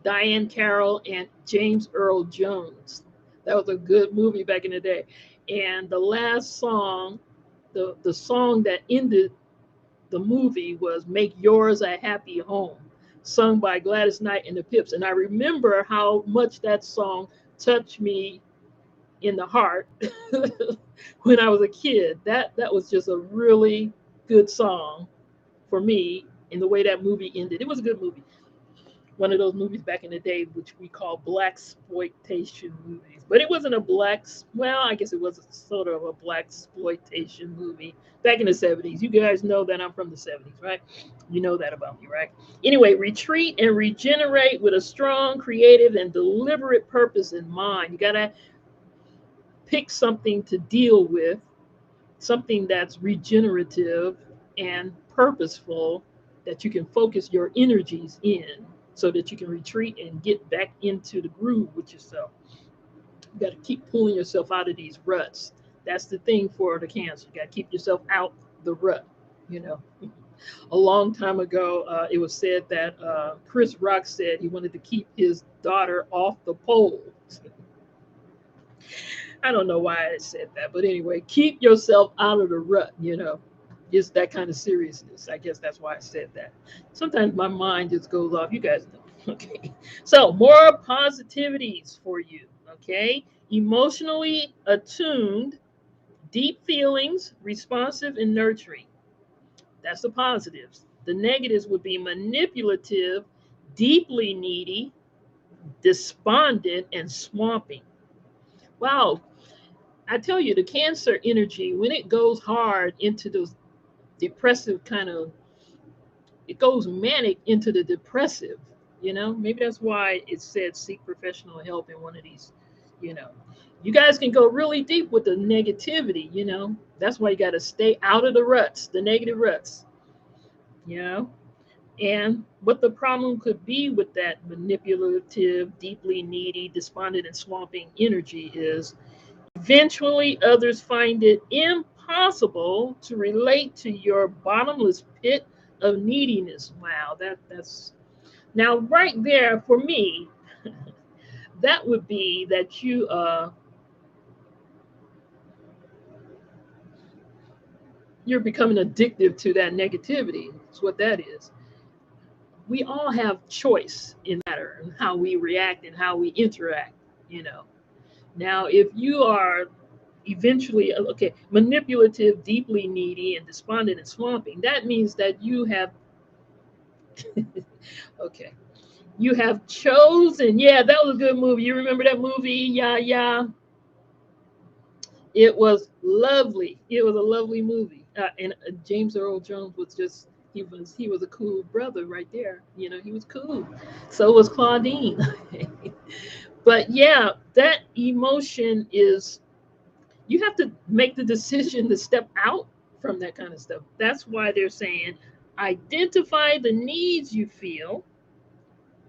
Diane Carroll and James Earl Jones. That was a good movie back in the day. And the last song, the song that ended the movie was Make Yours a Happy Home, sung by Gladys Knight and the Pips. And I remember how much that song touched me in the heart when I was a kid. That was just a really good song for me in the way that movie ended. It was a good movie, one of those movies back in the day which we call black exploitation movies. But it wasn't a well, I guess it was a sort of a black exploitation movie back in the 70s. You guys know that I'm from the 70s, right? You know that about me, right? Anyway, retreat and regenerate with a strong, creative, and deliberate purpose in mind. You got to pick something to deal with, something that's regenerative and purposeful, that you can focus your energies in so that you can retreat and get back into the groove with yourself. You got to keep pulling yourself out of these ruts. That's the thing for the Cancer. You got to keep yourself out the rut. You know, a long time ago, it was said that Chris Rock said he wanted to keep his daughter off the pole. I don't know why I said that, but anyway, keep yourself out of the rut, just that kind of seriousness. I guess that's why I said that. Sometimes my mind just goes off. You guys know. Okay. So, more positivities for you. Okay. Emotionally attuned, deep feelings, responsive, and nurturing. That's the positives. The negatives would be manipulative, deeply needy, despondent, and swamping. Wow, I tell you, the Cancer energy, when it goes hard into those depressive kind of, it goes manic into the depressive, maybe that's why it said seek professional help in one of these, you know. You guys can go really deep with the negativity, That's why you got to stay out of the ruts, the negative ruts, you know. And what the problem could be with that manipulative, deeply needy, despondent, and swamping energy is eventually, others find it impossible to relate to your bottomless pit of neediness. Wow, that's now right there for me. That would be that you're becoming addictive to that negativity. That's what that is. We all have choice in matter and how we react and how we interact. You know. Now, if you are eventually okay, manipulative, deeply needy, and despondent and swamping, that means that you have okay, you have chosen. Yeah, that was a good movie. You remember that movie? Yeah, yeah. It was lovely. It was a lovely movie. And James Earl Jones was just he was a cool brother right there. He was cool. So was Claudine. But yeah, that emotion is, you have to make the decision to step out from that kind of stuff. That's why they're saying identify the needs you feel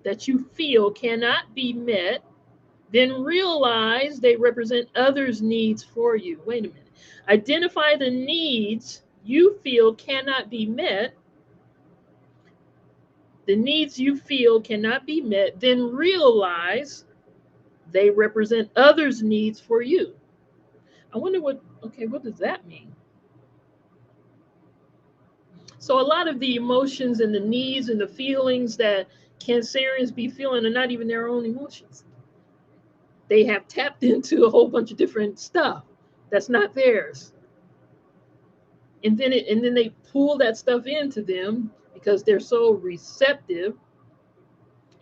that you feel cannot be met, then realize they represent others' needs for you. Wait a minute. Identify the needs you feel cannot be met, the needs you feel cannot be met, then realize they represent others' needs for you. I wonder what does that mean? So, a lot of the emotions and the needs and the feelings that Cancerians be feeling are not even their own emotions. They have tapped into a whole bunch of different stuff that's not theirs. And then they pull that stuff into them because they're so receptive,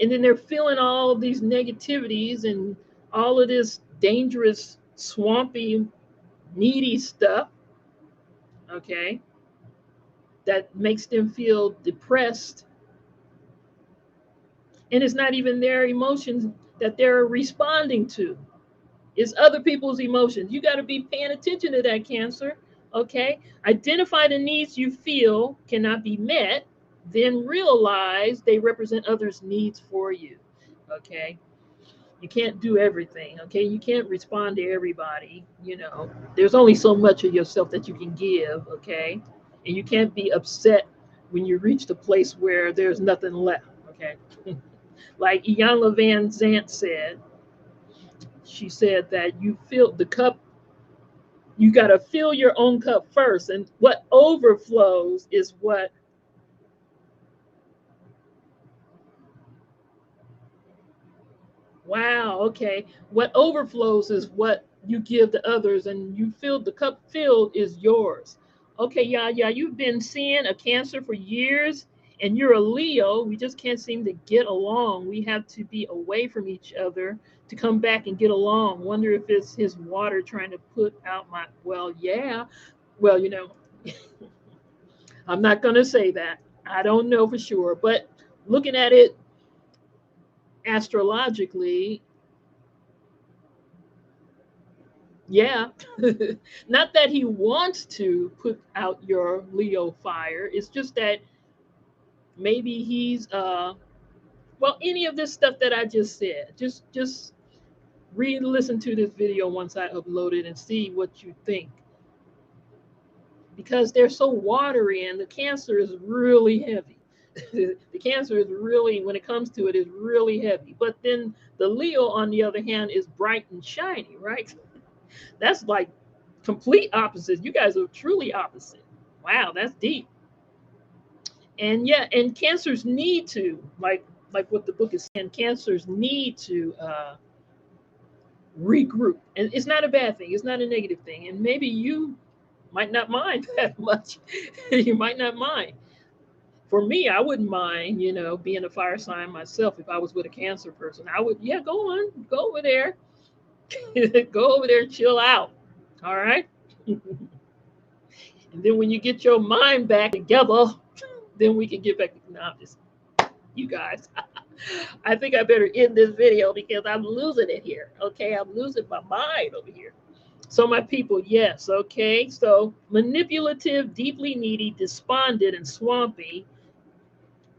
and then they're feeling all of these negativities and all of this dangerous, swampy, needy stuff, okay, that makes them feel depressed, and it's not even their emotions that they're responding to. It's other people's emotions. You got to be paying attention to that, Cancer. Okay? Identify the needs you feel cannot be met, then realize they represent others' needs for you. Okay? You can't do everything. Okay? You can't respond to everybody. There's only so much of yourself that you can give. Okay? And you can't be upset when you reach the place where there's nothing left. Okay? Like Iyanla Van Zant said, she said that you fill the cup, you got to fill your own cup first, and what overflows is what, wow, okay, what overflows is what you give to others, and you filled the cup, filled is yours. Okay, yeah, yeah, you've been seeing a Cancer for years, and you're a Leo. We just can't seem to get along. We have to be away from each other to come back and get along. Wonder if it's his water trying to put out my, well, yeah. Well, I'm not going to say that. I don't know for sure. But looking at it astrologically, yeah. Not that he wants to put out your Leo fire. It's just that maybe he's well, any of this stuff that I just said. Just re-listen to this video once I upload it and see what you think. Because they're so watery, and the Cancer is really heavy. The Cancer is really, when it comes to it, is really heavy. But then the Leo, on the other hand, is bright and shiny, right? That's like complete opposites. You guys are truly opposite. Wow, that's deep. And yeah, and Cancers need to, like what the book is saying, Cancers need to regroup. And it's not a bad thing. It's not a negative thing. And maybe you might not mind that much. You might not mind. For me, I wouldn't mind, being a fire sign myself. If I was with a Cancer person, I would, yeah, go on, go over there, go over there, chill out. All right. And then when you get your mind back together, then we can get back to, no, just, you guys. I think I better end this video because I'm losing it here. Okay, I'm losing my mind over here. So my people, yes, okay. So manipulative, deeply needy, despondent, and swampy.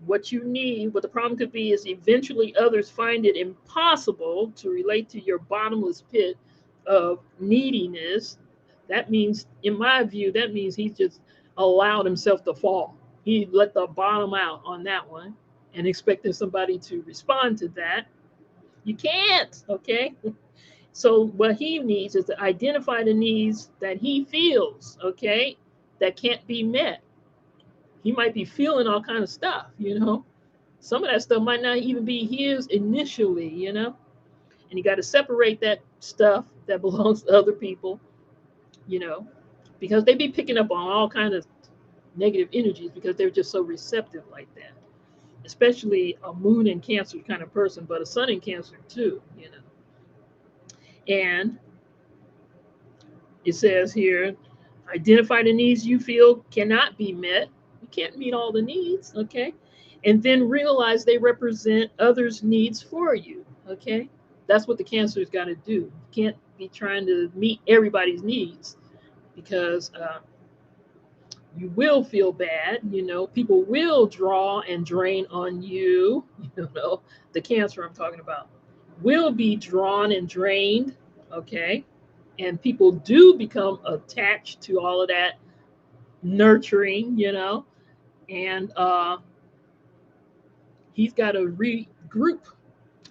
What you need, what the problem could be, is eventually others find it impossible to relate to your bottomless pit of neediness. That means, in my view, that means he just allowed himself to fall. He let the bottom out on that one and expecting somebody to respond to that. You can't, okay? So what he needs is to identify the needs that he feels, okay, that can't be met. He might be feeling all kind of stuff. Some of that stuff might not even be his initially. And you got to separate that stuff that belongs to other people, you know, because they be picking up on all kinds of negative energies because they're just so receptive like that. Especially a moon in Cancer kind of person, but a sun in Cancer too. And it says here, identify the needs you feel cannot be met. You can't meet all the needs, okay? And then realize they represent others' needs for you, okay? That's what the Cancer's got to do. You can't be trying to meet everybody's needs because You will feel bad, people will draw and drain on you, the Cancer I'm talking about will be drawn and drained, okay? And people do become attached to all of that nurturing, and he's got to regroup.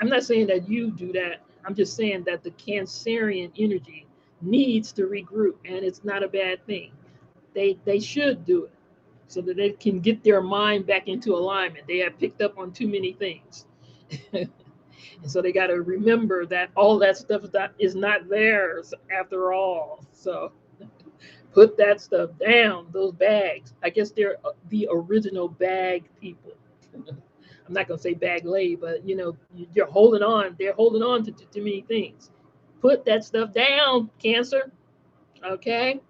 I'm not saying that you do that. I'm just saying that the Cancerian energy needs to regroup, and it's not a bad thing. They should do it so that they can get their mind back into alignment. They have picked up on too many things. And so they got to remember that all that stuff is not theirs after all. So put that stuff down, those bags. I guess they're the original bag people. I'm not going to say bag lay, but you're holding on. They're holding on to too many things. Put that stuff down, Cancer. Okay?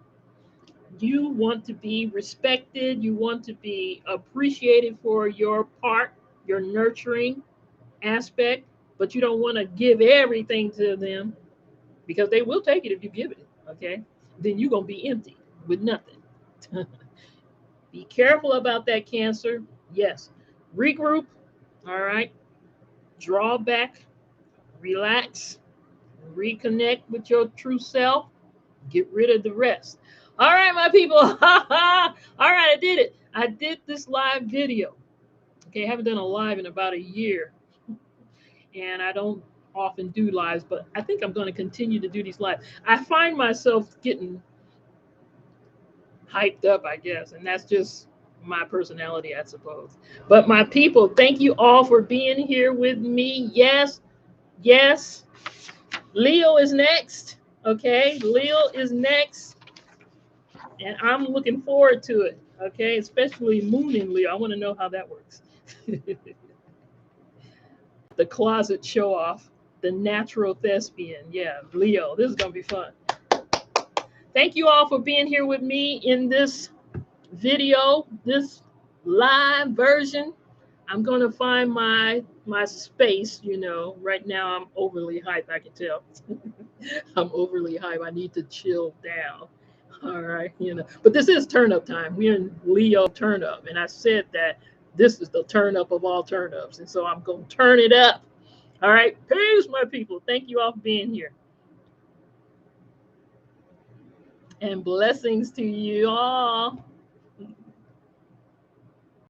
You want to be respected. You want to be appreciated for your part, your nurturing aspect, but you don't want to give everything to them because they will take it if you give it. Okay? Then you're going to be empty with nothing. Be careful about that, Cancer. Yes. Regroup. All right. Draw back, relax, reconnect with your true self, get rid of the rest. All right, my people. All right, I did it. I did this live video. Okay, I haven't done a live in about a year, and I don't often do lives, but I think I'm going to continue to do these lives. I find myself getting hyped up, I guess, and that's just my personality, I suppose. But my people, thank you all for being here with me. Yes, yes. Leo is next. Okay, Leo is next, and I'm looking forward to it. Okay, especially Moon in Leo. I want to know how that works. The closet show off, the natural thespian. Yeah, Leo. This is gonna be fun. Thank you all for being here with me in this video, this live version. I'm gonna find my space. Right now I'm overly hyped. I can tell. I'm overly hyped. I need to chill down. All right, But this is turn up time. We're in Leo turn up, and I said that this is the turn up of all turn ups, and so I'm gonna turn it up. All right, peace, my people. Thank you all for being here, and blessings to you all.